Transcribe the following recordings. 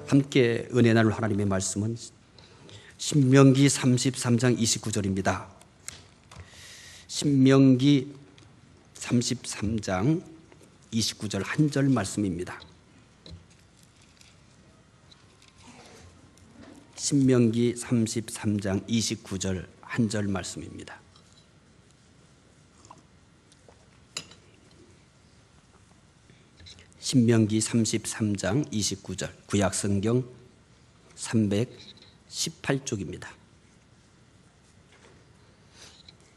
함께 은혜 나눌 하나님의 말씀은 신명기 33장 29절입니다. 신명기 33장 29절 한 절 말씀입니다. 신명기 33장 29절 한 절 말씀입니다. 신명기 33장 29절 구약성경 318쪽입니다.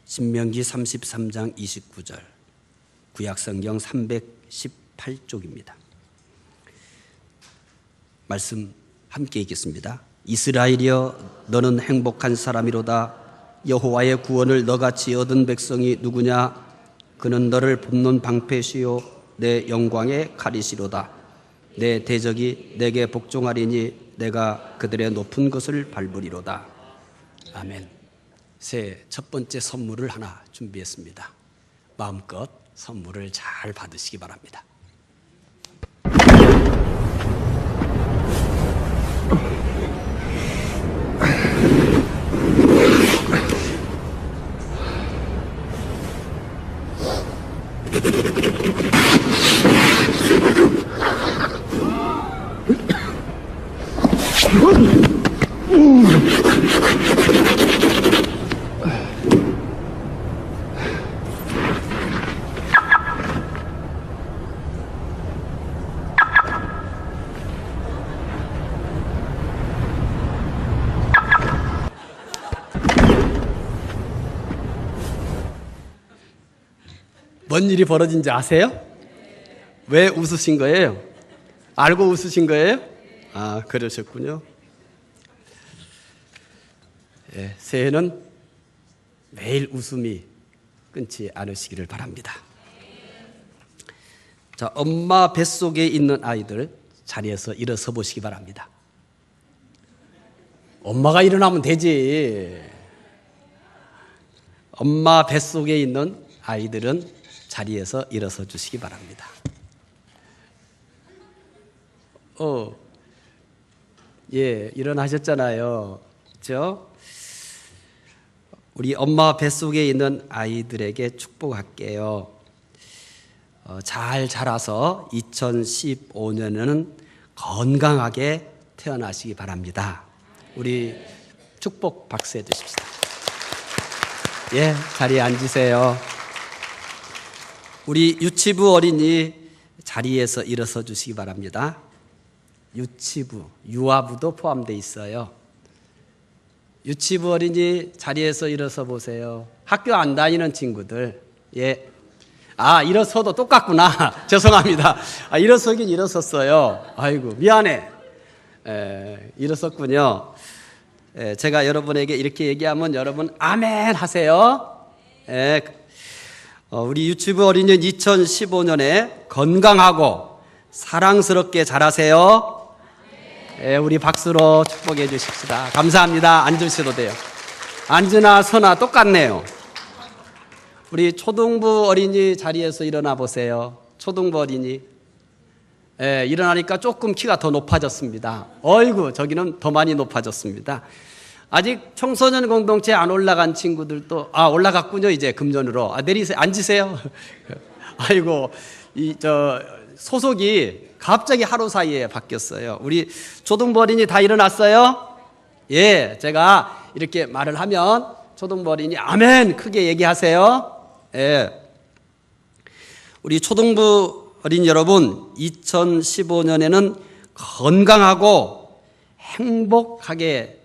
신명기 33장 29절 구약성경 318쪽입니다. 말씀 함께 읽겠습니다. 이스라엘이여 너는 행복한 사람이로다. 여호와의 구원을 너같이 얻은 백성이 누구냐? 그는 너를 돕는 방패시요 내 영광의 칼이시로다. 내 대적이 내게 복종하리니 내가 그들의 높은 것을 밟으리로다. 아멘. 새해 첫 번째 선물을 하나 준비했습니다. 마음껏 선물을 잘 받으시기 바랍니다. 뭔 일이 벌어진지 아세요? 왜 웃으신 거예요? 알고 웃으신 거예요? 아, 그러셨군요. 예, 새해는 매일 웃음이 끊지 않으시기를 바랍니다. 자, 엄마 뱃속에 있는 아이들 자리에서 일어서 보시기 바랍니다. 엄마가 일어나면 되지. 엄마 뱃속에 있는 아이들은 자리에서 일어서 주시기 바랍니다. 예, 일어나셨잖아요. 그렇죠? 우리 엄마 뱃속에 있는 아이들에게 축복할게요. 잘 자라서 2015년에는 건강하게 태어나시기 바랍니다. 우리 축복 박수해 주십시다. 예, 자리에 앉으세요. 우리 유치부 어린이 자리에서 일어서 주시기 바랍니다. 유치부, 유아부도 포함되어 있어요. 유치부 어린이 자리에서 일어서 보세요. 학교 안 다니는 친구들. 예. 아, 일어서도 똑같구나. 죄송합니다. 아, 일어서긴 일어섰어요. 아이고, 미안해. 일어섰군요. 제가 여러분에게 이렇게 얘기하면 여러분 아멘 하세요. 우리 유치부 어린이는 2015년에 건강하고 사랑스럽게 자라세요. 우리 박수로 축복해 주십시다. 감사합니다. 앉으셔도 돼요. 앉으나 서나 똑같네요. 우리 초등부 어린이 자리에서 일어나 보세요. 초등부 어린이. 일어나니까 조금 키가 더 높아졌습니다. 어이구, 저기는 더 많이 높아졌습니다. 아직 청소년 공동체 안 올라간 친구들도 올라갔군요. 이제 금년으로. 내리세요. 앉으세요. 아이고, 소속이 갑자기 하루 사이에 바뀌었어요. 우리 초등부 어린이 다 일어났어요? 예, 제가 이렇게 말을 하면 초등부 어린이 아멘 크게 얘기하세요. 예. 우리 초등부 어린이 여러분, 2015년에는 건강하고 행복하게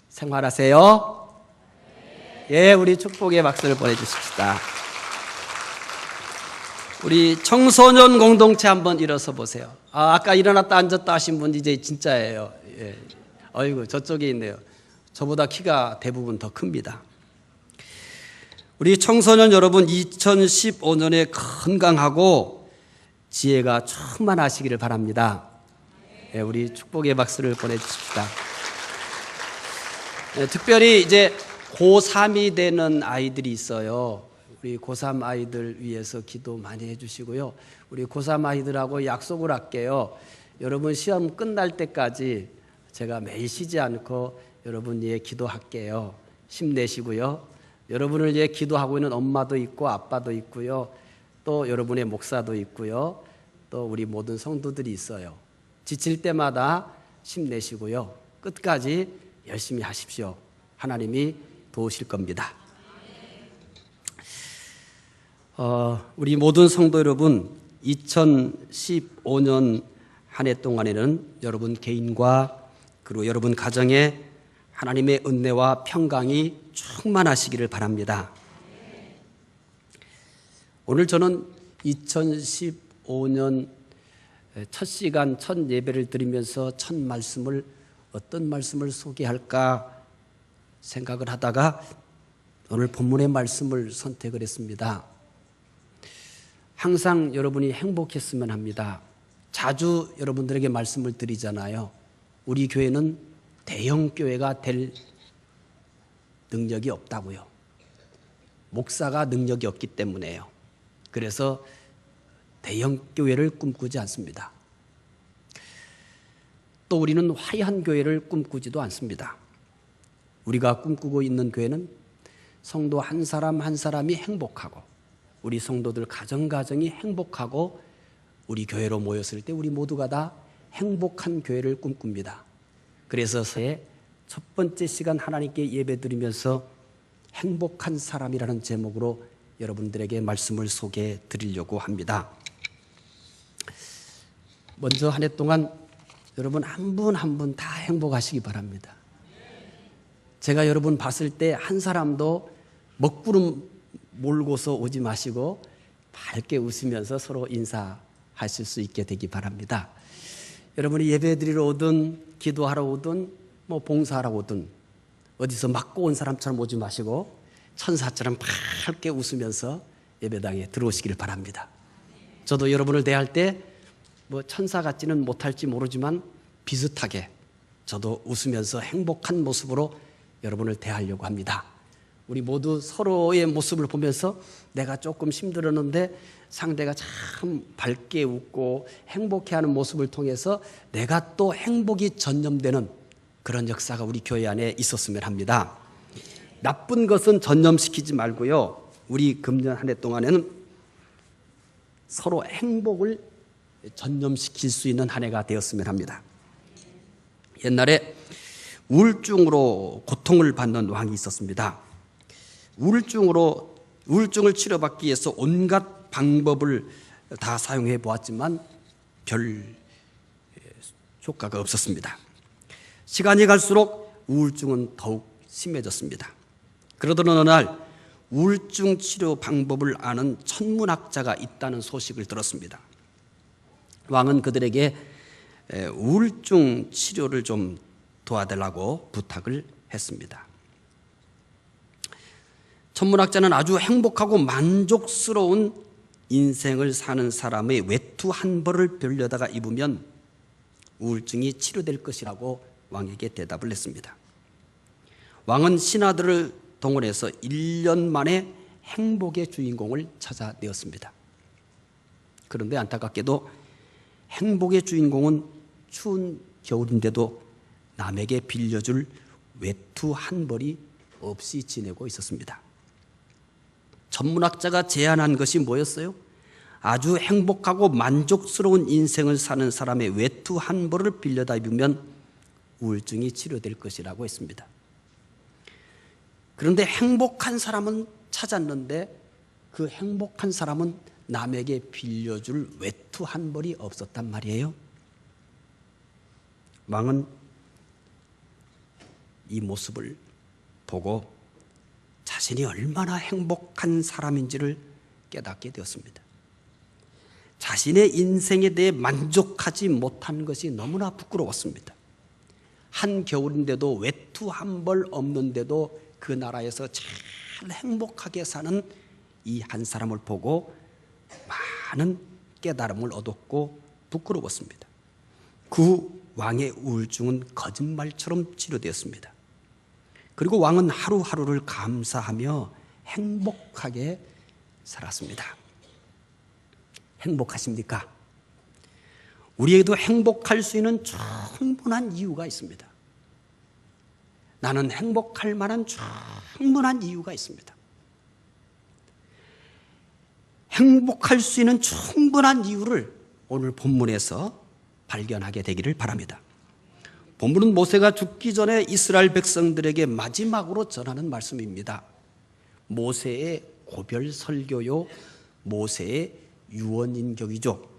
생활하세요. 예, 우리 축복의 박수를 보내주십시다. 우리 청소년 공동체 한번 일어서 보세요. 아까 일어났다 앉았다 하신 분 이제 진짜예요. 예. 어이구, 저쪽에 있네요. 저보다 키가 대부분 더 큽니다. 우리 청소년 여러분, 2015년에 건강하고 지혜가 충만하시기를 바랍니다. 예, 우리 축복의 박수를 보내주십시다. 예, 특별히 이제 고3이 되는 아이들이 있어요. 우리 고3 아이들 위해서 기도 많이 해주시고요. 우리 고3 아이들하고 약속을 할게요. 여러분 시험 끝날 때까지 제가 매일 쉬지 않고 여러분 위해 기도할게요. 힘내시고요. 여러분을 위해 기도하고 있는 엄마도 있고 아빠도 있고요. 또 여러분의 목사도 있고요. 또 우리 모든 성도들이 있어요. 지칠 때마다 힘내시고요. 끝까지 열심히 하십시오. 하나님이 도우실 겁니다. 우리 모든 성도 여러분, 2015년 한 해 동안에는 여러분 개인과 그리고 여러분 가정에 하나님의 은혜와 평강이 충만하시기를 바랍니다. 오늘 저는 2015년 첫 시간, 첫 예배를 드리면서 첫 말씀을 어떤 말씀을 소개할까 생각을 하다가 오늘 본문의 말씀을 선택을 했습니다. 항상 여러분이 행복했으면 합니다. 자주 여러분들에게 말씀을 드리잖아요. 우리 교회는 대형 교회가 될 능력이 없다고요. 목사가 능력이 없기 때문에요. 그래서 대형 교회를 꿈꾸지 않습니다. 또 우리는 화려한 교회를 꿈꾸지도 않습니다. 우리가 꿈꾸고 있는 교회는 성도 한 사람 한 사람이 행복하고 우리 성도들 가정가정이 행복하고 우리 교회로 모였을 때 우리 모두가 다 행복한 교회를 꿈꿉니다. 그래서 첫 번째 시간 하나님께 예배드리면서 행복한 사람이라는 제목으로 여러분들에게 말씀을 소개해 드리려고 합니다. 먼저 한 해 동안 여러분 한 분 한 분 다 행복하시기 바랍니다. 제가 여러분 봤을 때 한 사람도 먹구름 몰고서 오지 마시고 밝게 웃으면서 서로 인사하실 수 있게 되기 바랍니다. 여러분이 예배드리러 오든 기도하러 오든 봉사하러 오든 어디서 맞고 온 사람처럼 오지 마시고 천사처럼 밝게 웃으면서 예배당에 들어오시기를 바랍니다. 저도 여러분을 대할 때 천사 같지는 못할지 모르지만 비슷하게 저도 웃으면서 행복한 모습으로 여러분을 대하려고 합니다. 우리 모두 서로의 모습을 보면서 내가 조금 힘들었는데 상대가 참 밝게 웃고 행복해하는 모습을 통해서 내가 또 행복이 전염되는 그런 역사가 우리 교회 안에 있었으면 합니다. 나쁜 것은 전염시키지 말고요. 우리 금년 한 해 동안에는 서로 행복을 전염시킬 수 있는 한 해가 되었으면 합니다. 옛날에 우울증으로 고통을 받는 왕이 있었습니다. 우울증을 치료받기 위해서 온갖 방법을 다 사용해 보았지만 별 효과가 없었습니다. 시간이 갈수록 우울증은 더욱 심해졌습니다. 그러던 어느 날 우울증 치료 방법을 아는 천문학자가 있다는 소식을 들었습니다. 왕은 그들에게 우울증 치료를 좀 도와달라고 부탁을 했습니다. 천문학자는 아주 행복하고 만족스러운 인생을 사는 사람의 외투 한 벌을 빌려다가 입으면 우울증이 치료될 것이라고 왕에게 대답을 했습니다. 왕은 신하들을 동원해서 1년 만에 행복의 주인공을 찾아내었습니다. 그런데 안타깝게도 행복의 주인공은 추운 겨울인데도 남에게 빌려줄 외투 한 벌이 없이 지내고 있었습니다. 천문학자가 제안한 것이 뭐였어요? 아주 행복하고 만족스러운 인생을 사는 사람의 외투 한 벌을 빌려다 입으면 우울증이 치료될 것이라고 했습니다. 그런데 행복한 사람은 찾았는데 그 행복한 사람은 남에게 빌려줄 외투 한 벌이 없었단 말이에요. 왕은 이 모습을 보고 자신이 얼마나 행복한 사람인지를 깨닫게 되었습니다. 자신의 인생에 대해 만족하지 못한 것이 너무나 부끄러웠습니다. 한겨울인데도 외투 한 벌 없는데도 그 나라에서 잘 행복하게 사는 이 한 사람을 보고 많은 깨달음을 얻었고 부끄러웠습니다. 그 왕의 우울증은 거짓말처럼 치료되었습니다. 그리고 왕은 하루하루를 감사하며 행복하게 살았습니다. 행복하십니까? 우리에게도 행복할 수 있는 충분한 이유가 있습니다. 나는 행복할 만한 충분한 이유가 있습니다. 행복할 수 있는 충분한 이유를 오늘 본문에서 발견하게 되기를 바랍니다. 본문은 모세가 죽기 전에 이스라엘 백성들에게 마지막으로 전하는 말씀입니다. 모세의 고별 설교요, 모세의 유언인격이죠.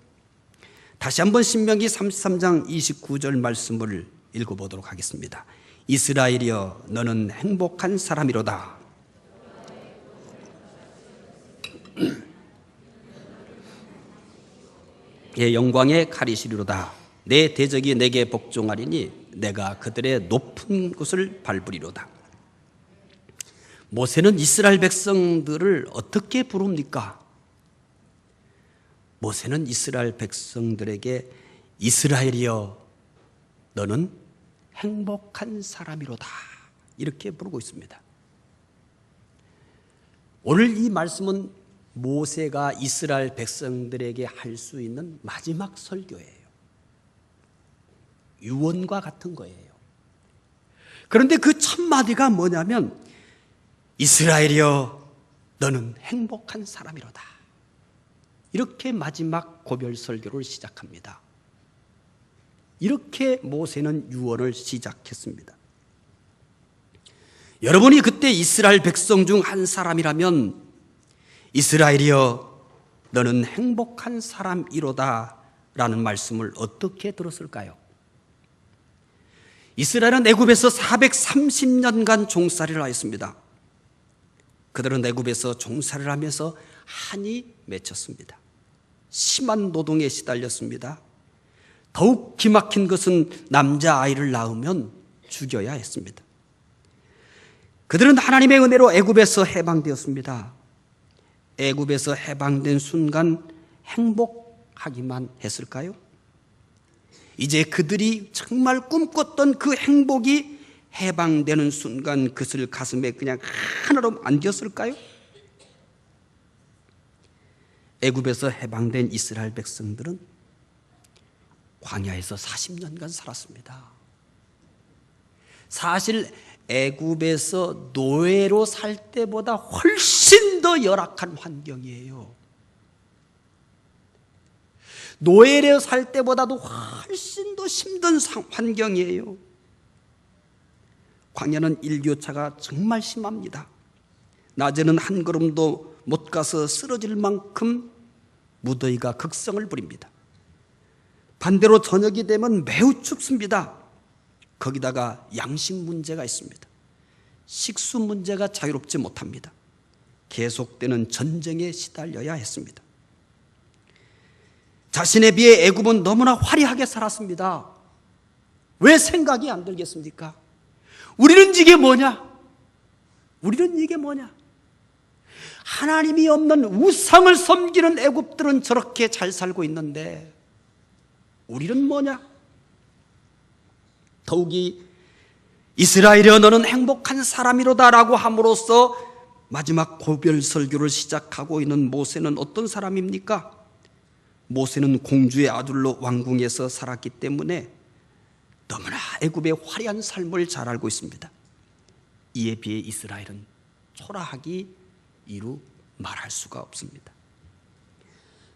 다시 한번 신명기 33장 29절 말씀을 읽어보도록 하겠습니다. 이스라엘이여 너는 행복한 사람이로다. 예, 영광의 칼이시리로다. 내 대적이 내게 복종하리니 내가 그들의 높은 곳을 밟으리로다. 모세는 이스라엘 백성들을 어떻게 부릅니까? 모세는 이스라엘 백성들에게 이스라엘이여 너는 행복한 사람이로다 이렇게 부르고 있습니다. 오늘 이 말씀은 모세가 이스라엘 백성들에게 할 수 있는 마지막 설교예요. 유언과 같은 거예요. 그런데 그 첫 마디가 뭐냐면 이스라엘이여 너는 행복한 사람이로다. 이렇게 마지막 고별 설교를 시작합니다. 이렇게 모세는 유언을 시작했습니다. 여러분이 그때 이스라엘 백성 중 한 사람이라면 이스라엘이여 너는 행복한 사람이로다 라는 말씀을 어떻게 들었을까요? 이스라엘은 애굽에서 430년간 종살이를 하였습니다. 그들은 애굽에서 종살이를 하면서 한이 맺혔습니다. 심한 노동에 시달렸습니다. 더욱 기막힌 것은 남자아이를 낳으면 죽여야 했습니다. 그들은 하나님의 은혜로 애굽에서 해방되었습니다. 애굽에서 해방된 순간 행복하기만 했을까요? 이제 그들이 정말 꿈꿨던 그 행복이 해방되는 순간 그것을 가슴에 그냥 하나로 안겼을까요? 애굽에서 해방된 이스라엘 백성들은 광야에서 40년간 살았습니다. 사실 애굽에서 노예로 살 때보다 훨씬 더 열악한 환경이에요. 노예로 살 때보다도 훨씬 더 힘든 환경이에요. 광야는 일교차가 정말 심합니다. 낮에는 한 걸음도 못 가서 쓰러질 만큼 무더위가 극성을 부립니다. 반대로 저녁이 되면 매우 춥습니다. 거기다가 양식 문제가 있습니다. 식수 문제가 자유롭지 못합니다. 계속되는 전쟁에 시달려야 했습니다. 자신에 비해 애굽은 너무나 화려하게 살았습니다. 왜 생각이 안 들겠습니까? 우리는 이게 뭐냐? 우리는 이게 뭐냐? 하나님이 없는 우상을 섬기는 애굽들은 저렇게 잘 살고 있는데 우리는 뭐냐? 더욱이 이스라엘이여 너는 행복한 사람이로다라고 함으로써 마지막 고별 설교를 시작하고 있는 모세는 어떤 사람입니까? 모세는 공주의 아들로 왕궁에서 살았기 때문에 너무나 애굽의 화려한 삶을 잘 알고 있습니다. 이에 비해 이스라엘은 초라하기 이루 말할 수가 없습니다.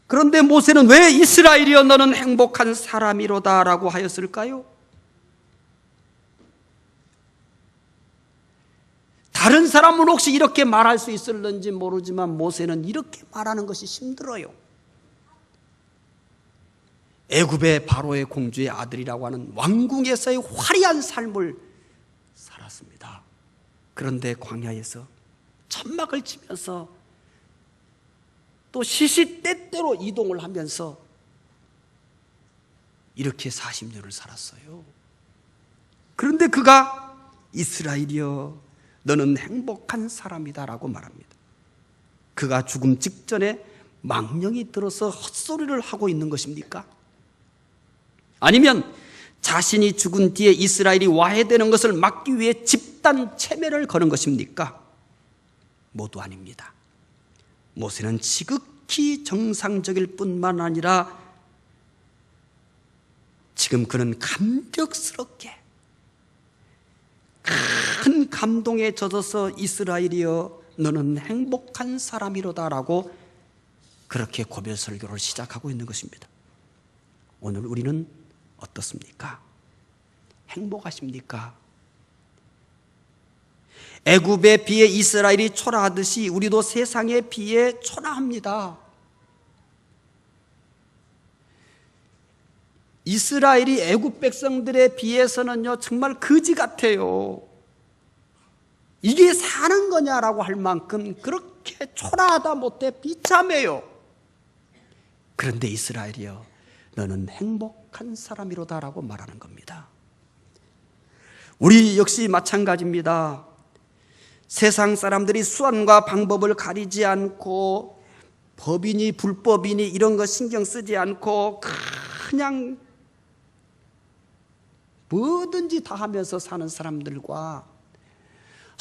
그런데 모세는 왜 이스라엘이여 너는 행복한 사람이로다 라고 하였을까요? 다른 사람은 혹시 이렇게 말할 수 있을는지 모르지만 모세는 이렇게 말하는 것이 힘들어요. 애굽의 바로의 공주의 아들이라고 하는 왕궁에서의 화려한 삶을 살았습니다. 그런데 광야에서 천막을 치면서 또 시시때때로 이동을 하면서 이렇게 40년을 살았어요. 그런데 그가 이스라엘이여 너는 행복한 사람이다라고 말합니다. 그가 죽음 직전에 망령이 들어서 헛소리를 하고 있는 것입니까? 아니면 자신이 죽은 뒤에 이스라엘이 와해되는 것을 막기 위해 집단 체면을 거는 것입니까? 모두 아닙니다. 모세는 지극히 정상적일 뿐만 아니라 지금 그는 감격스럽게 큰 감동에 젖어서 이스라엘이여 너는 행복한 사람이로다라고 그렇게 고별 설교를 시작하고 있는 것입니다. 오늘 우리는 어떻습니까? 행복하십니까? 애굽에 비해 이스라엘이 초라하듯이 우리도 세상에 비해 초라합니다. 이스라엘이 애굽 백성들에 비해서는요 정말 거지 같아요. 이게 사는 거냐라고 할 만큼 그렇게 초라하다 못해 비참해요. 그런데 이스라엘이여 너는 행복한 사람이로다라고 말하는 겁니다. 우리 역시 마찬가지입니다. 세상 사람들이 수완과 방법을 가리지 않고 법이니 불법이니 이런 거 신경 쓰지 않고 그냥 뭐든지 다 하면서 사는 사람들과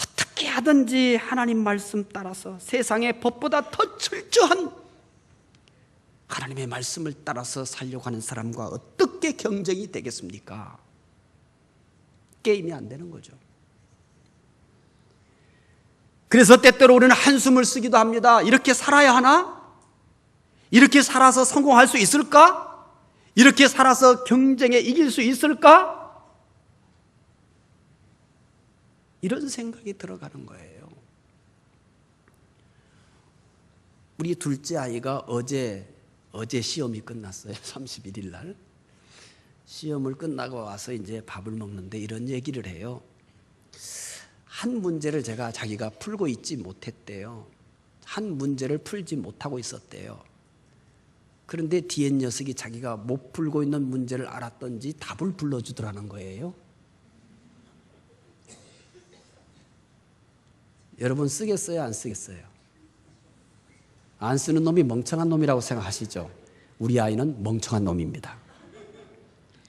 어떻게 하든지 하나님 말씀 따라서 세상의 법보다 더 철저한 하나님의 말씀을 따라서 살려고 하는 사람과 어떻게 경쟁이 되겠습니까? 게임이 안 되는 거죠. 그래서 때때로 우리는 한숨을 쓰기도 합니다. 이렇게 살아야 하나? 이렇게 살아서 성공할 수 있을까? 이렇게 살아서 경쟁에 이길 수 있을까? 이런 생각이 들어가는 거예요. 우리 둘째 아이가 어제 시험이 끝났어요. 31일 날. 시험을 끝나고 와서 이제 밥을 먹는데 이런 얘기를 해요. 한 문제를 자기가 풀고 있지 못했대요. 한 문제를 풀지 못하고 있었대요. 그런데 뒤에 녀석이 자기가 못 풀고 있는 문제를 알았던지 답을 불러주더라는 거예요. 여러분 쓰겠어요? 안 쓰겠어요? 안 쓰는 놈이 멍청한 놈이라고 생각하시죠? 우리 아이는 멍청한 놈입니다.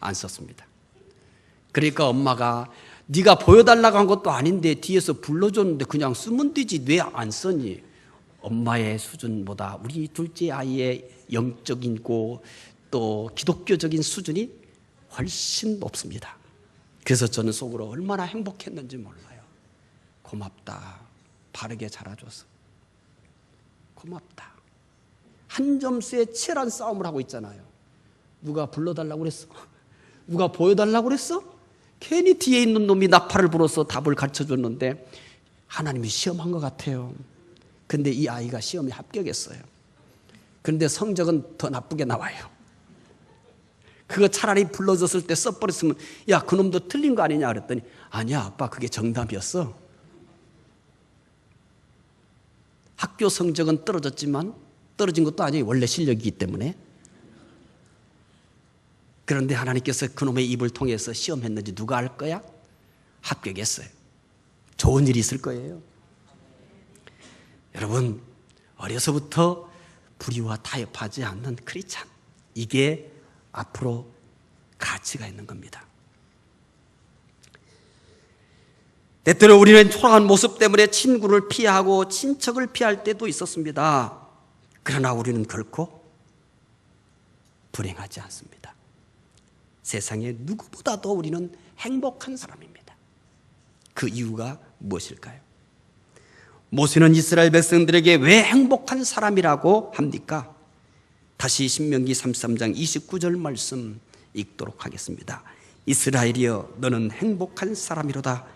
안 썼습니다. 그러니까 엄마가 네가 보여달라고 한 것도 아닌데 뒤에서 불러줬는데 그냥 쓰면 되지 왜 안 쓰니? 엄마의 수준보다 우리 둘째 아이의 영적이고 또 기독교적인 수준이 훨씬 높습니다. 그래서 저는 속으로 얼마나 행복했는지 몰라요. 고맙다. 바르게 자라줘서 고맙다. 한 점수에 치열한 싸움을 하고 있잖아요. 누가 불러달라고 그랬어? 누가 보여달라고 그랬어? 괜히 뒤에 있는 놈이 나팔을 불어서 답을 가르쳐줬는데 하나님이 시험한 것 같아요. 근데 이 아이가 시험에 합격했어요. 그런데 성적은 더 나쁘게 나와요. 그거 차라리 불러줬을 때 써버렸으면 야 그놈도 틀린 거 아니냐 그랬더니 아니야 아빠 그게 정답이었어. 학교 성적은 떨어졌지만 떨어진 것도 아니에요. 원래 실력이기 때문에. 그런데 하나님께서 그놈의 입을 통해서 시험했는지 누가 알 거야? 합격했어요. 좋은 일이 있을 거예요. 여러분 어려서부터 불의와 타협하지 않는 크리스찬, 이게 앞으로 가치가 있는 겁니다. 때때로 우리는 초라한 모습 때문에 친구를 피하고 친척을 피할 때도 있었습니다. 그러나 우리는 결코 불행하지 않습니다. 세상에 누구보다도 우리는 행복한 사람입니다. 그 이유가 무엇일까요? 모세는 이스라엘 백성들에게 왜 행복한 사람이라고 합니까? 다시 신명기 33장 29절 말씀 읽도록 하겠습니다. 이스라엘이여 너는 행복한 사람이로다.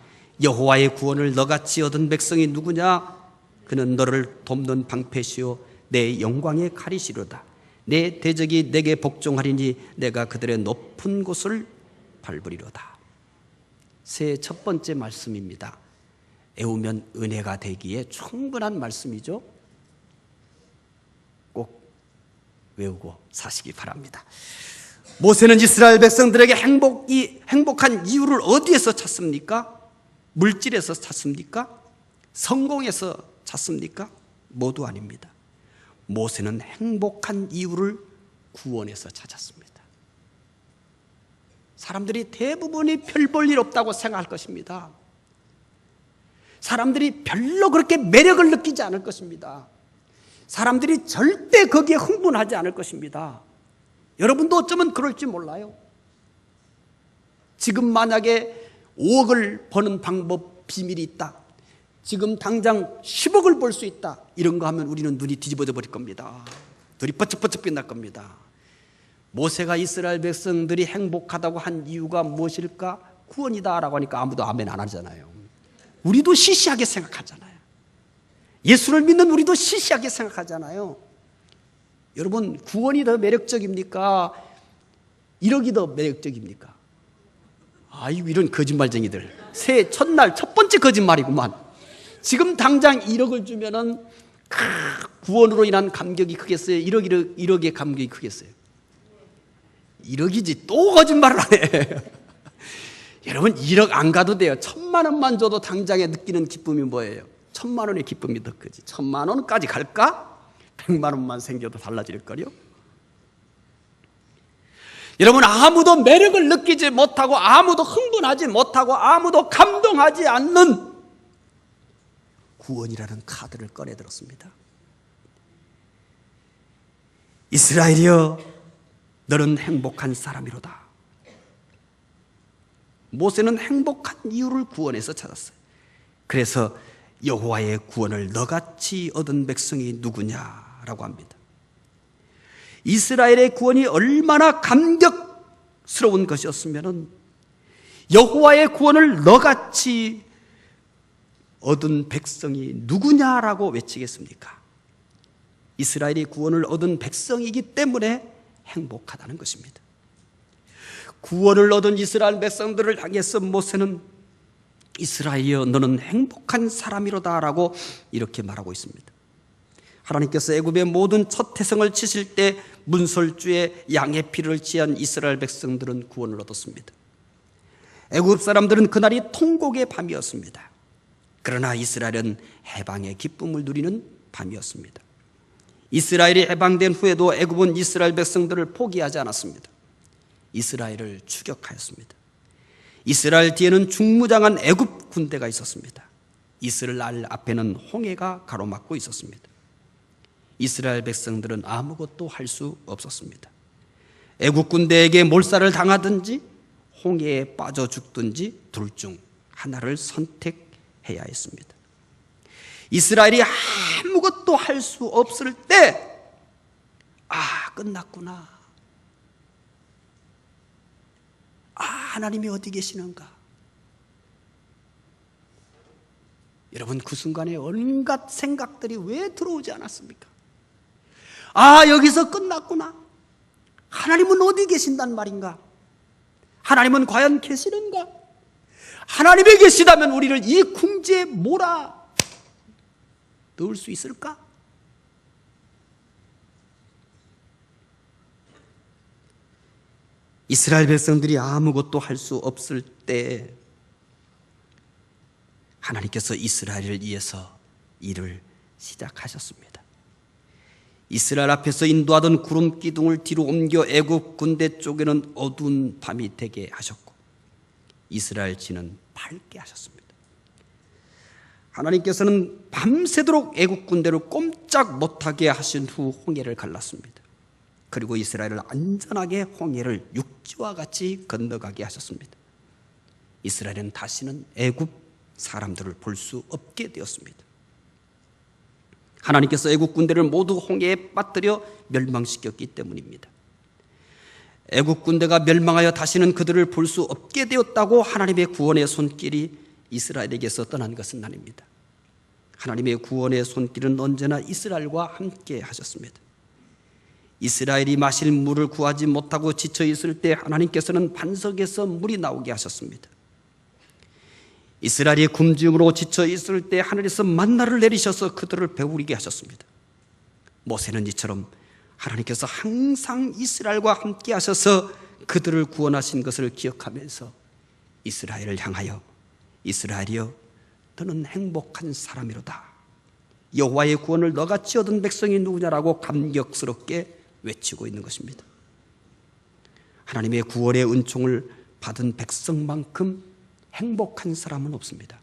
여호와의 구원을 너같이 얻은 백성이 누구냐? 그는 너를 돕는 방패시요 내 영광의 칼이시로다. 내 대적이 내게 복종하리니 내가 그들의 높은 곳을 밟으리로다. 새해 첫 번째 말씀입니다. 애우면 은혜가 되기에 충분한 말씀이죠. 꼭 외우고 사시기 바랍니다. 모세는 이스라엘 백성들에게 행복한 이유를 어디에서 찾습니까? 물질에서 찾습니까? 성공에서 찾습니까? 모두 아닙니다. 모세는 행복한 이유를 구원에서 찾았습니다. 사람들이 대부분이 별 볼 일 없다고 생각할 것입니다. 사람들이 별로 그렇게 매력을 느끼지 않을 것입니다. 사람들이 절대 거기에 흥분하지 않을 것입니다. 여러분도 어쩌면 그럴지 몰라요. 지금 만약에 5억을 버는 방법 비밀이 있다, 지금 당장 10억을 벌 수 있다, 이런 거 하면 우리는 눈이 뒤집어져 버릴 겁니다. 눈이 번쩍번쩍 빛날 겁니다. 모세가 이스라엘 백성들이 행복하다고 한 이유가 무엇일까? 구원이다라고 하니까 아무도 아멘 안 하잖아요. 우리도 시시하게 생각하잖아요. 예수를 믿는 우리도 시시하게 생각하잖아요. 여러분, 구원이 더 매력적입니까? 1억이 더 매력적입니까? 아이고, 이런 거짓말쟁이들. 새해 첫날 첫 번째 거짓말이구만. 지금 당장 1억을 주면은 구원으로 인한 감격이 크겠어요? 1억의 감격이 크겠어요? 1억이지 또 거짓말을 하네. 여러분, 1억 안 가도 돼요. 1,000만 원만 줘도 당장에 느끼는 기쁨이 뭐예요? 1,000만 원의 기쁨이 더 크지. 1,000만 원까지 갈까? 100만 원만 생겨도 달라질걸요? 여러분, 아무도 매력을 느끼지 못하고, 아무도 흥분하지 못하고, 아무도 감동하지 않는 구원이라는 카드를 꺼내들었습니다. 이스라엘이여, 너는 행복한 사람이로다. 모세는 행복한 이유를 구원에서 찾았어요. 그래서 여호와의 구원을 너같이 얻은 백성이 누구냐라고 합니다. 이스라엘의 구원이 얼마나 감격스러운 것이었으면 여호와의 구원을 너같이 얻은 백성이 누구냐라고 외치겠습니까? 이스라엘이 구원을 얻은 백성이기 때문에 행복하다는 것입니다. 구원을 얻은 이스라엘 백성들을 향해서 모세는 이스라엘이여, 너는 행복한 사람이로다 라고 이렇게 말하고 있습니다. 하나님께서 애굽의 모든 첫 태생을 치실 때 문설주에 양의 피를 취한 이스라엘 백성들은 구원을 얻었습니다. 애굽 사람들은 그날이 통곡의 밤이었습니다. 그러나 이스라엘은 해방의 기쁨을 누리는 밤이었습니다. 이스라엘이 해방된 후에도 애굽은 이스라엘 백성들을 포기하지 않았습니다. 이스라엘을 추격하였습니다. 이스라엘 뒤에는 중무장한 애굽 군대가 있었습니다. 이스라엘 앞에는 홍해가 가로막고 있었습니다. 이스라엘 백성들은 아무것도 할 수 없었습니다. 애굽 군대에게 몰살을 당하든지 홍해에 빠져 죽든지 둘 중 하나를 선택해야 했습니다. 이스라엘이 아무것도 할 수 없을 때, 끝났구나. 하나님이 어디 계시는가? 여러분, 그 순간에 온갖 생각들이 왜 들어오지 않았습니까? 여기서 끝났구나. 하나님은 어디 계신단 말인가? 하나님은 과연 계시는가? 하나님이 계시다면 우리를 이 궁지에 몰아 넣을 수 있을까? 이스라엘 백성들이 아무것도 할 수 없을 때 하나님께서 이스라엘을 위해서 일을 시작하셨습니다. 이스라엘 앞에서 인도하던 구름 기둥을 뒤로 옮겨 애굽 군대 쪽에는 어두운 밤이 되게 하셨고 이스라엘 진은 밝게 하셨습니다. 하나님께서는 밤새도록 애굽 군대를 꼼짝 못하게 하신 후 홍해를 갈랐습니다. 그리고 이스라엘을 안전하게 홍해를 육지와 같이 건너가게 하셨습니다. 이스라엘은 다시는 애굽 사람들을 볼 수 없게 되었습니다. 하나님께서 애굽 군대를 모두 홍해에 빠뜨려 멸망시켰기 때문입니다. 애굽 군대가 멸망하여 다시는 그들을 볼 수 없게 되었다고 하나님의 구원의 손길이 이스라엘에게서 떠난 것은 아닙니다. 하나님의 구원의 손길은 언제나 이스라엘과 함께 하셨습니다. 이스라엘이 마실 물을 구하지 못하고 지쳐 있을 때 하나님께서는 반석에서 물이 나오게 하셨습니다. 이스라엘이 굶주림으로 지쳐 있을 때 하늘에서 만나를 내리셔서 그들을 배부르게 하셨습니다. 모세는 이처럼 하나님께서 항상 이스라엘과 함께 하셔서 그들을 구원하신 것을 기억하면서 이스라엘을 향하여 이스라엘이여, 너는 행복한 사람이로다. 여호와의 구원을 너같이 얻은 백성이 누구냐라고 감격스럽게 외치고 있는 것입니다. 하나님의 구원의 은총을 받은 백성만큼 행복한 사람은 없습니다.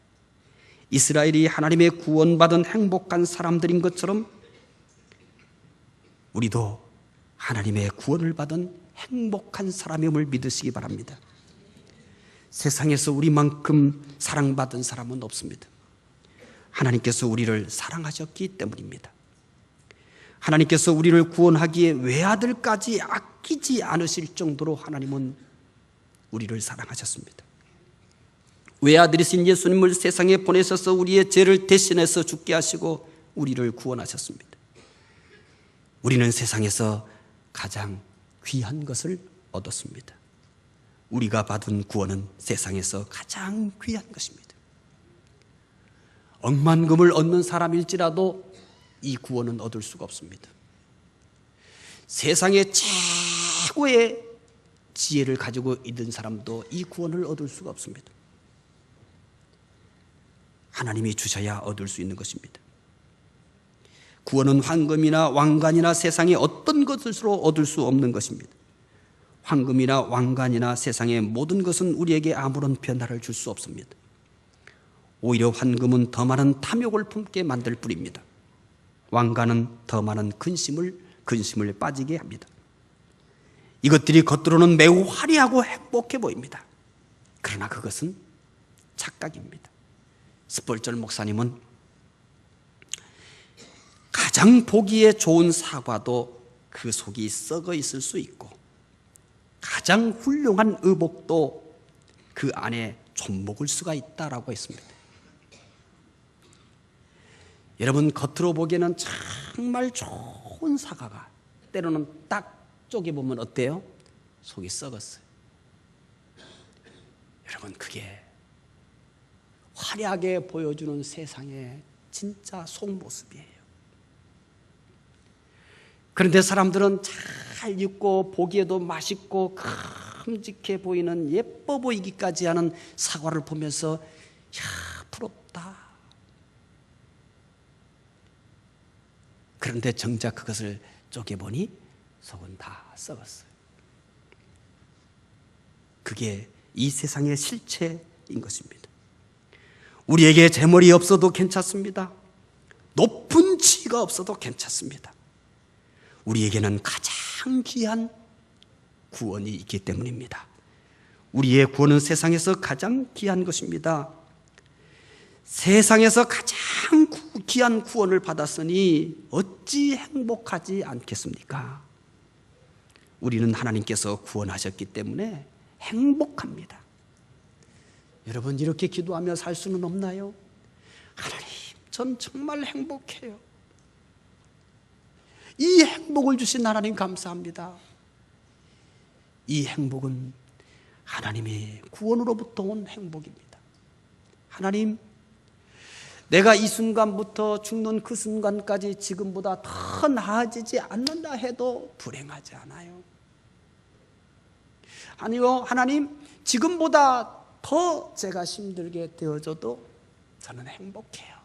이스라엘이 하나님의 구원받은 행복한 사람들인 것처럼 우리도 하나님의 구원을 받은 행복한 사람임을 믿으시기 바랍니다. 세상에서 우리만큼 사랑받은 사람은 없습니다. 하나님께서 우리를 사랑하셨기 때문입니다. 하나님께서 우리를 구원하기에 외아들까지 아끼지 않으실 정도로 하나님은 우리를 사랑하셨습니다. 외아들이신 예수님을 세상에 보내셔서 우리의 죄를 대신해서 죽게 하시고 우리를 구원하셨습니다. 우리는 세상에서 가장 귀한 것을 얻었습니다. 우리가 받은 구원은 세상에서 가장 귀한 것입니다. 억만금을 얻는 사람일지라도 이 구원은 얻을 수가 없습니다. 세상의 최고의 지혜를 가지고 있는 사람도 이 구원을 얻을 수가 없습니다. 하나님이 주셔야 얻을 수 있는 것입니다. 구원은 황금이나 왕관이나 세상의 어떤 것으로 얻을 수 없는 것입니다. 황금이나 왕관이나 세상의 모든 것은 우리에게 아무런 변화를 줄 수 없습니다. 오히려 황금은 더 많은 탐욕을 품게 만들 뿐입니다. 왕관은 더 많은 근심을 빠지게 합니다. 이것들이 겉으로는 매우 화려하고 행복해 보입니다. 그러나 그것은 착각입니다. 스펄전 목사님은 가장 보기에 좋은 사과도 그 속이 썩어 있을 수 있고 가장 훌륭한 의복도 그 안에 좀먹을 수가 있다라고 했습니다. 여러분, 겉으로 보기에는 정말 좋은 사과가 때로는 딱 쪼개보면 어때요? 속이 썩었어요. 여러분, 그게 화려하게 보여주는 세상의 진짜 속모습이에요. 그런데 사람들은 잘 익고 보기에도 맛있고 큼직해 보이는 예뻐 보이기까지 하는 사과를 보면서 야, 부럽다. 그런데 정작 그것을 쪼개보니 속은 다 썩었어요. 그게 이 세상의 실체인 것입니다. 우리에게 재물이 없어도 괜찮습니다. 높은 지위가 없어도 괜찮습니다. 우리에게는 가장 귀한 구원이 있기 때문입니다. 우리의 구원은 세상에서 가장 귀한 것입니다. 세상에서 가장 귀한 구원을 받았으니 어찌 행복하지 않겠습니까? 우리는 하나님께서 구원하셨기 때문에 행복합니다. 여러분, 이렇게 기도하며 살 수는 없나요? 하나님, 전 정말 행복해요. 이 행복을 주신 하나님 감사합니다. 이 행복은 하나님의 구원으로부터 온 행복입니다. 하나님, 내가 이 순간부터 죽는 그 순간까지 지금보다 더 나아지지 않는다 해도 불행하지 않아요. 아니요, 하나님, 지금보다 더 제가 힘들게 되어져도 저는 행복해요.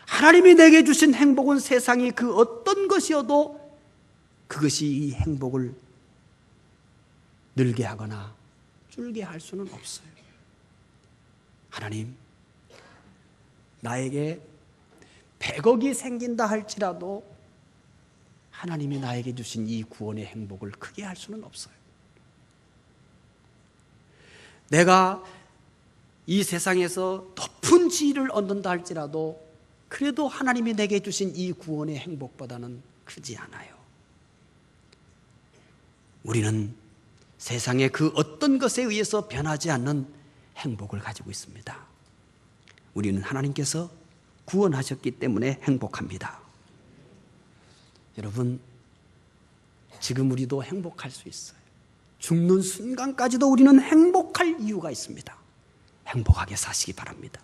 하나님이 내게 주신 행복은 세상이 그 어떤 것이어도 그것이 이 행복을 늘게 하거나 줄게 할 수는 없어요. 하나님, 나에게 100억이 생긴다 할지라도 하나님이 나에게 주신 이 구원의 행복을 크게 할 수는 없어요. 내가 이 세상에서 높은 지위를 얻는다 할지라도 그래도 하나님이 내게 주신 이 구원의 행복보다는 크지 않아요. 우리는 세상의 그 어떤 것에 의해서 변하지 않는 행복을 가지고 있습니다. 우리는 하나님께서 구원하셨기 때문에 행복합니다. 여러분, 지금 우리도 행복할 수 있어요. 죽는 순간까지도 우리는 행복할 이유가 있습니다. 행복하게 사시기 바랍니다.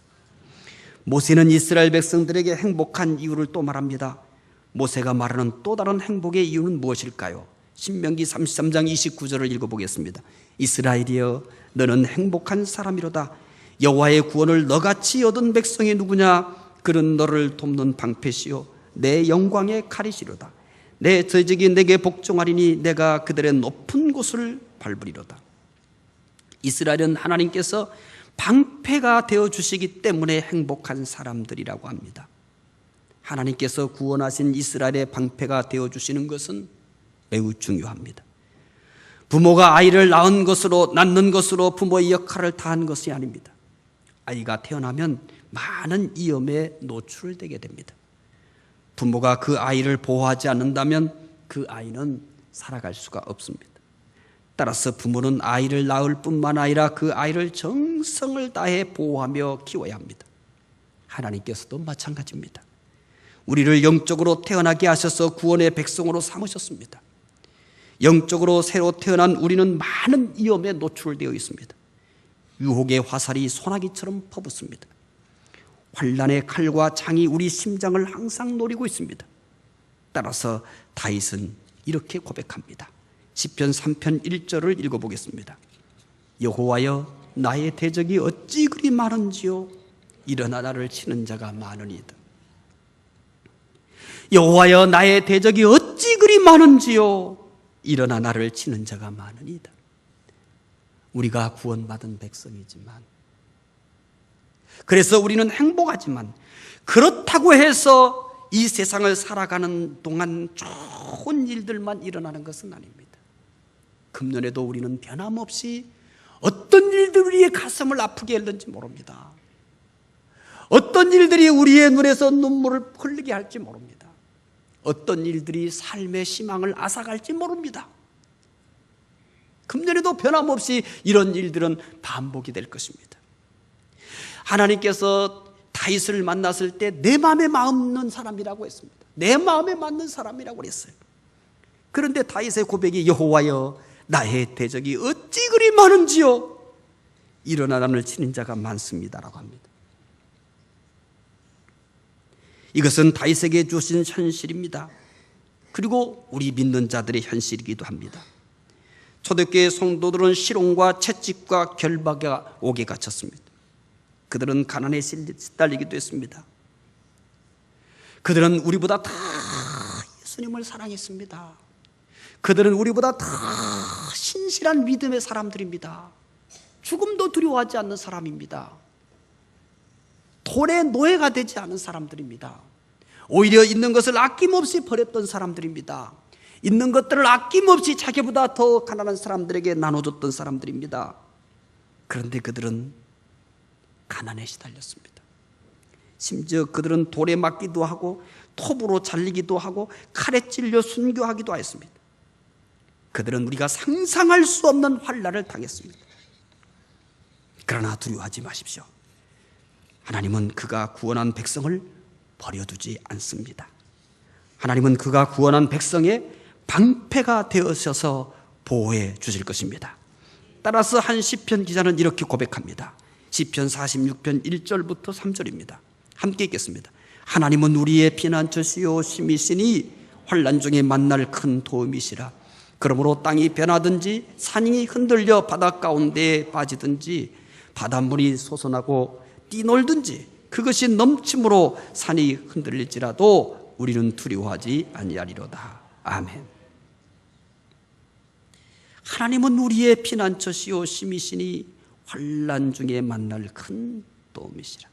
모세는 이스라엘 백성들에게 행복한 이유를 또 말합니다. 모세가 말하는 또 다른 행복의 이유는 무엇일까요? 신명기 33장 29절을 읽어보겠습니다. 이스라엘이여, 너는 행복한 사람이로다. 여호와의 구원을 너같이 얻은 백성이 누구냐? 그는 너를 돕는 방패시요 내 영광의 칼이시로다. 내 저적이 내게 복종하리니 내가 그들의 높은 곳을 밟으리로다. 이스라엘은 하나님께서 방패가 되어주시기 때문에 행복한 사람들이라고 합니다. 하나님께서 구원하신 이스라엘의 방패가 되어주시는 것은 매우 중요합니다. 부모가 아이를 낳은 것으로, 낳는 것으로 부모의 역할을 다한 것이 아닙니다. 아이가 태어나면 많은 위험에 노출되게 됩니다. 부모가 그 아이를 보호하지 않는다면 그 아이는 살아갈 수가 없습니다. 따라서 부모는 아이를 낳을 뿐만 아니라 그 아이를 정성을 다해 보호하며 키워야 합니다. 하나님께서도 마찬가지입니다. 우리를 영적으로 태어나게 하셔서 구원의 백성으로 삼으셨습니다. 영적으로 새로 태어난 우리는 많은 위험에 노출되어 있습니다. 유혹의 화살이 소나기처럼 퍼붓습니다. 환난의 칼과 창이 우리 심장을 항상 노리고 있습니다. 따라서 다윗은 이렇게 고백합니다. 시편 3편 1절을 읽어보겠습니다. 여호와여, 나의 대적이 어찌 그리 많은지요, 일어나 나를 치는 자가 많으니이다. 여호와여, 나의 대적이 어찌 그리 많은지요, 일어나 나를 치는 자가 많으니이다. 우리가 구원받은 백성이지만, 그래서 우리는 행복하지만, 그렇다고 해서 이 세상을 살아가는 동안 좋은 일들만 일어나는 것은 아닙니다. 금년에도 우리는 변함없이 어떤 일들이 우리의 가슴을 아프게 했는지 모릅니다. 어떤 일들이 우리의 눈에서 눈물을 흘리게 할지 모릅니다. 어떤 일들이 삶의 희망을 앗아갈지 모릅니다. 금년에도 변함없이 이런 일들은 반복이 될 것입니다. 하나님께서 다윗을 만났을 때 내 마음에 맞는 사람이라고 했습니다. 내 마음에 맞는 사람이라고 그랬어요. 그런데 다윗의 고백이 여호와여, 나의 대적이 어찌 그리 많은지요, 일어나 나를 치는 자가 많습니다라고 합니다. 이것은 다윗에게 주신 현실입니다. 그리고 우리 믿는 자들의 현실이기도 합니다. 초대교회 성도들은 실혼과 채찍과 결박에 옥에 갇혔습니다. 그들은 가난에 시달리기도 했습니다. 그들은 우리보다 다 예수님을 사랑했습니다. 그들은 우리보다 다 신실한 믿음의 사람들입니다. 죽음도 두려워하지 않는 사람입니다. 돈의 노예가 되지 않은 사람들입니다. 오히려 있는 것을 아낌없이 버렸던 사람들입니다. 있는 것들을 아낌없이 자기보다 더 가난한 사람들에게 나눠줬던 사람들입니다. 그런데 그들은 가난에 시달렸습니다. 심지어 그들은 돌에 맞기도 하고 톱으로 잘리기도 하고 칼에 찔려 순교하기도 하였습니다. 그들은 우리가 상상할 수 없는 환난을 당했습니다. 그러나 두려워하지 마십시오. 하나님은 그가 구원한 백성을 버려두지 않습니다. 하나님은 그가 구원한 백성의 방패가 되어셔서 보호해 주실 것입니다. 따라서 한 시편 기자는 이렇게 고백합니다. 시편 46편 1절부터 3절입니다. 함께 읽겠습니다. 하나님은 우리의 피난처시요 힘이시니 환난 중에 만날 큰 도움이시라. 그러므로 땅이 변하든지 산이 흔들려 바다 가운데에 빠지든지 바닷물이 솟아나고 뛰놀든지 그것이 넘침으로 산이 흔들릴지라도 우리는 두려워하지 아니하리로다. 아멘. 하나님은 우리의 피난처시요 힘이시니 환난 중에 만날 큰 도움이시라.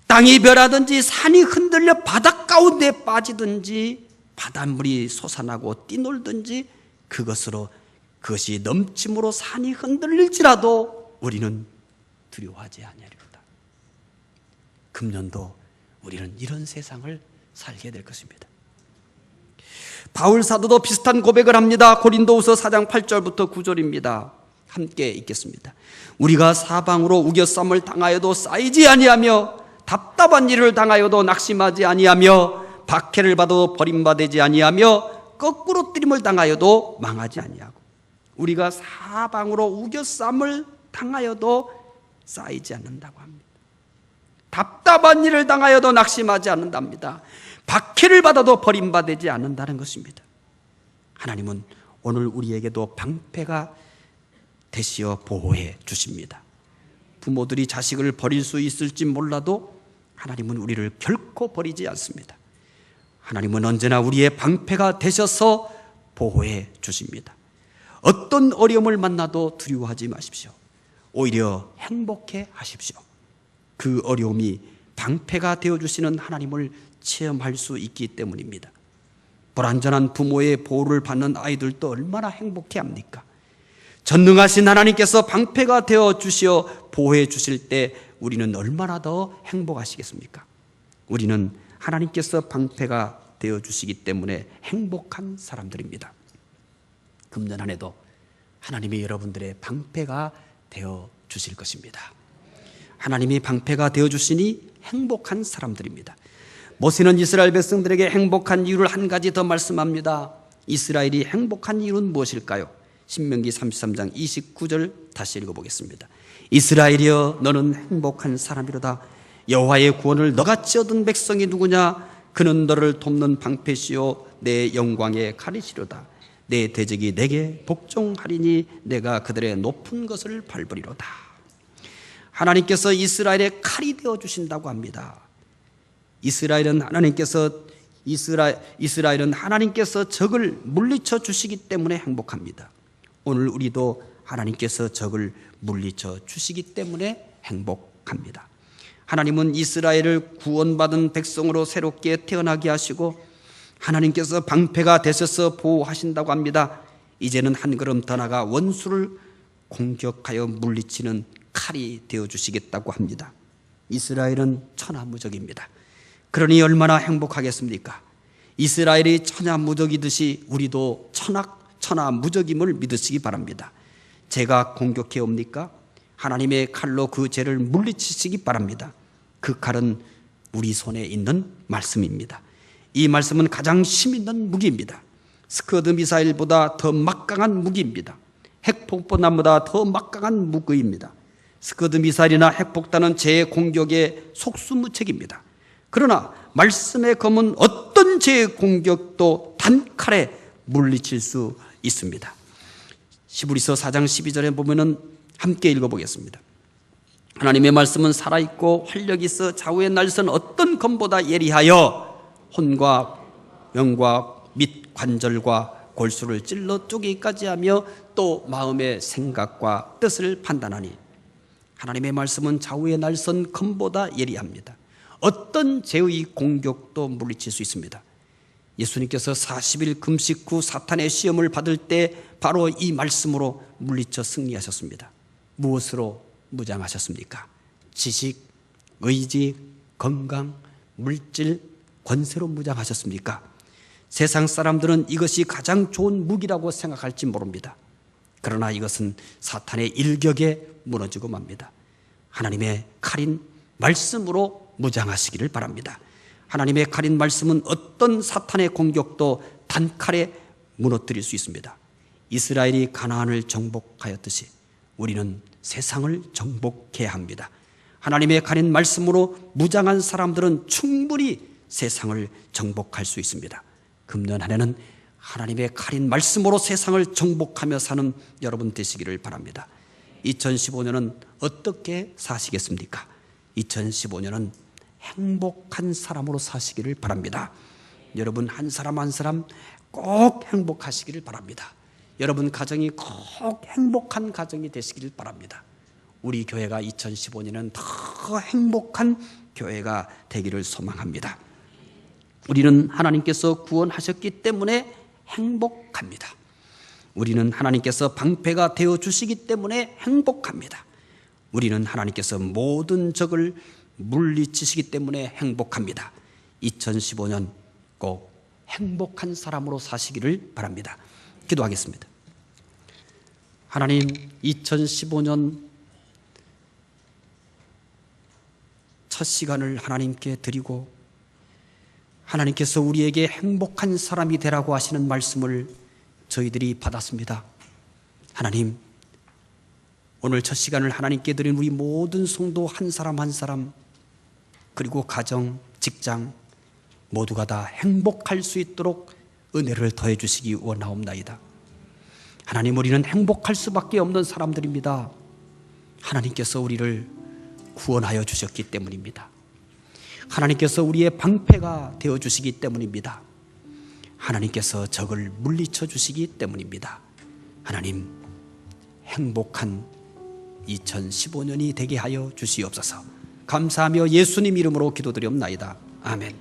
땅이 변하든지 산이 흔들려 바다 가운데 빠지든지 바닷물이 솟아나고 뛰놀든지 그것이 넘침으로 산이 흔들릴지라도 우리는 두려워하지 아니하리로다. 금년도 우리는 이런 세상을 살게 될 것입니다. 바울 사도도 비슷한 고백을 합니다. 고린도후서 4장 8절부터 9절입니다. 함께 읽겠습니다. 우리가 사방으로 우겨쌈을 당하여도 쌓이지 아니하며 답답한 일을 당하여도 낙심하지 아니하며 박해를 받아도 버림받지 아니하며 거꾸로 뜨림을 당하여도 망하지 아니하고 우리가 사방으로 우겨쌈을 당하여도 쌓이지 않는다고 합니다. 답답한 일을 당하여도 낙심하지 않는답니다. 박해를 받아도 버림받지 않는다는 것입니다. 하나님은 오늘 우리에게도 방패가 되시어 보호해 주십니다. 부모들이 자식을 버릴 수 있을지 몰라도 하나님은 우리를 결코 버리지 않습니다. 하나님은 언제나 우리의 방패가 되셔서 보호해 주십니다. 어떤 어려움을 만나도 두려워하지 마십시오. 오히려 행복해 하십시오. 그 어려움이 방패가 되어주시는 하나님을 체험할 수 있기 때문입니다. 불완전한 부모의 보호를 받는 아이들도 얼마나 행복해 합니까? 전능하신 하나님께서 방패가 되어 주시어 보호해 주실 때 우리는 얼마나 더 행복하시겠습니까? 우리는 하나님께서 방패가 되어 주시기 때문에 행복한 사람들입니다. 금년 한 해도 하나님이 여러분들의 방패가 되어 주실 것입니다. 하나님이 방패가 되어 주시니 행복한 사람들입니다. 모세는 이스라엘 백성들에게 행복한 이유를 한 가지 더 말씀합니다. 이스라엘이 행복한 이유는 무엇일까요? 신명기 33장 29절 다시 읽어보겠습니다. 이스라엘이여 너는 행복한 사람이로다. 여호와의 구원을 너같이 얻은 백성이 누구냐? 그는 너를 돕는 방패시요 내 영광의 칼이시로다. 내 대적이 내게 복종하리니 내가 그들의 높은 것을 밟으리로다. 하나님께서 이스라엘의 칼이 되어 주신다고 합니다. 이스라엘은 하나님께서 적을 물리쳐 주시기 때문에 행복합니다. 오늘 우리도 하나님께서 적을 물리쳐 주시기 때문에 행복합니다. 하나님은 이스라엘을 구원받은 백성으로 새롭게 태어나게 하시고 하나님께서 방패가 되셔서 보호하신다고 합니다. 이제는 한 걸음 더 나아가 원수를 공격하여 물리치는 칼이 되어주시겠다고 합니다. 이스라엘은 천하무적입니다. 그러니 얼마나 행복하겠습니까? 이스라엘이 천하무적이듯이 우리도 천하무적임을 믿으시기 바랍니다. 죄가 공격해 옵니까? 하나님의 칼로 그 죄를 물리치시기 바랍니다. 그 칼은 우리 손에 있는 말씀입니다. 이 말씀은 가장 힘 있는 무기입니다. 스커드 미사일보다 더 막강한 무기입니다. 핵폭탄보다 더 막강한 무기입니다. 스커드 미사일이나 핵폭탄은 제 공격의 속수무책입니다. 그러나 말씀의 검은 어떤 제 공격도 단칼에 물리칠 수 있습니다. 히브리서 4장 12절에 보면은 함께 읽어보겠습니다. 하나님의 말씀은 살아있고 활력이 있어 좌우의 날선 어떤 검보다 예리하여 혼과 영과 및 관절과 골수를 찔러 쪼개기까지 하며 또 마음의 생각과 뜻을 판단하니 하나님의 말씀은 좌우의 날선 검보다 예리합니다. 어떤 죄의 공격도 물리칠 수 있습니다. 예수님께서 40일 금식 후 사탄의 시험을 받을 때 바로 이 말씀으로 물리쳐 승리하셨습니다. 무엇으로 무장하셨습니까? 지식, 의지, 건강, 물질, 권세로 무장하셨습니까? 세상 사람들은 이것이 가장 좋은 무기라고 생각할지 모릅니다. 그러나 이것은 사탄의 일격에 무너지고 맙니다. 하나님의 칼인 말씀으로 무장하시기를 바랍니다. 하나님의 칼인 말씀은 어떤 사탄의 공격도 단칼에 무너뜨릴 수 있습니다. 이스라엘이 가나안을 정복하였듯이 우리는 세상을 정복해야 합니다. 하나님의 칼인 말씀으로 무장한 사람들은 충분히 세상을 정복할 수 있습니다. 금년 한 해는 하나님의 칼인 말씀으로 세상을 정복하며 사는 여러분 되시기를 바랍니다. 2015년은 어떻게 사시겠습니까? 2015년은 행복한 사람으로 사시기를 바랍니다. 여러분 한 사람 한 사람 꼭 행복하시기를 바랍니다. 여러분 가정이 꼭 행복한 가정이 되시기를 바랍니다. 우리 교회가 2015년은 더 행복한 교회가 되기를 소망합니다. 우리는 하나님께서 구원하셨기 때문에 행복합니다. 우리는 하나님께서 방패가 되어 주시기 때문에 행복합니다. 우리는 하나님께서 모든 적을 물리치시기 때문에 행복합니다. 2015년 꼭 행복한 사람으로 사시기를 바랍니다. 기도하겠습니다. 하나님, 2015년 첫 시간을 하나님께 드리고 하나님께서 우리에게 행복한 사람이 되라고 하시는 말씀을 저희들이 받았습니다. 하나님, 오늘 첫 시간을 하나님께 드린 우리 모든 성도 한 사람 한 사람 그리고 가정, 직장 모두가 다 행복할 수 있도록 은혜를 더해 주시기 원하옵나이다. 하나님, 우리는 행복할 수밖에 없는 사람들입니다. 하나님께서 우리를 구원하여 주셨기 때문입니다. 하나님께서 우리의 방패가 되어 주시기 때문입니다. 하나님께서 적을 물리쳐 주시기 때문입니다. 하나님, 행복한 2015년이 되게 하여 주시옵소서. 감사하며 예수님 이름으로 기도드리옵나이다. 아멘.